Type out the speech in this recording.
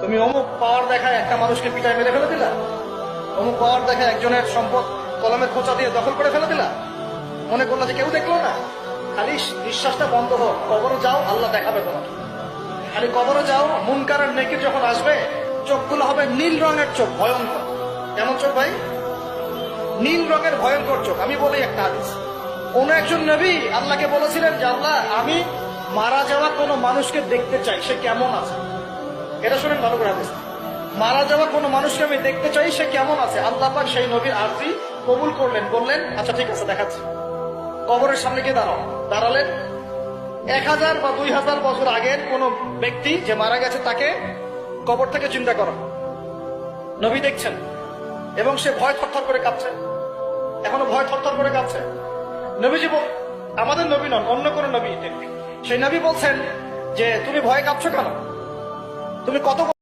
তুমি অমুক পাওয়ার দেখায় একটা মানুষকে পিটায় মেরে ফেলে দিলা, অমুক পাওয়ার দেখায় একজনের সম্পদ কলমের খোঁচা দিয়ে দখল করে ফেলে দিলা, মনে করলা যে কেউ দেখলো না। খালি নিঃশ্বাসটা বন্ধ হোক, কবরে যাও, আল্লাহ দেখাবে তোমাকে। খালি কবরে যাও, মুনকার আর নেকির যখন আসবে চোখগুলো হবে নীল রঙের চোখ, ভয়ঙ্কর। কেমন চোখ ভাই? নীল রঙের ভয়ঙ্কর চোখ। আমি বলি একটা হাদিস, কোন একজন নবী আল্লাহকে বলেছিলেন যে আল্লাহ, আমি মারা যাওয়া কোনো মানুষকে দেখতে চাই, সে কেমন আছে। এটা শুনেন ভালো করে হাদিস, মারা যাওয়া কোনো মানুষকে আমি দেখতে চাই, সে কেমন আছে। আল্লাহ পাক সেই নবীর আরজি কবুল করলেন, বললেন আচ্ছা ঠিক আছে দেখাচ্ছি। কবরের সামনে গিয়ে দাঁড়ালেন। 1000 বা 2000 বছর আগের কোন ব্যক্তি যে মারা গেছে তাকে কবর থেকে চিন্তা করো, নবী দেখছেন এবং সে ভয় থরথর করে কাঁপছে, এখনো ভয় থরথর করে কাঁপছে। নবীজি আমাদের নবী নন, অন্য কোন নবী, সেই নবী বলছেন যে তুমি ভয় কাঁপছো কেন, তুমি কত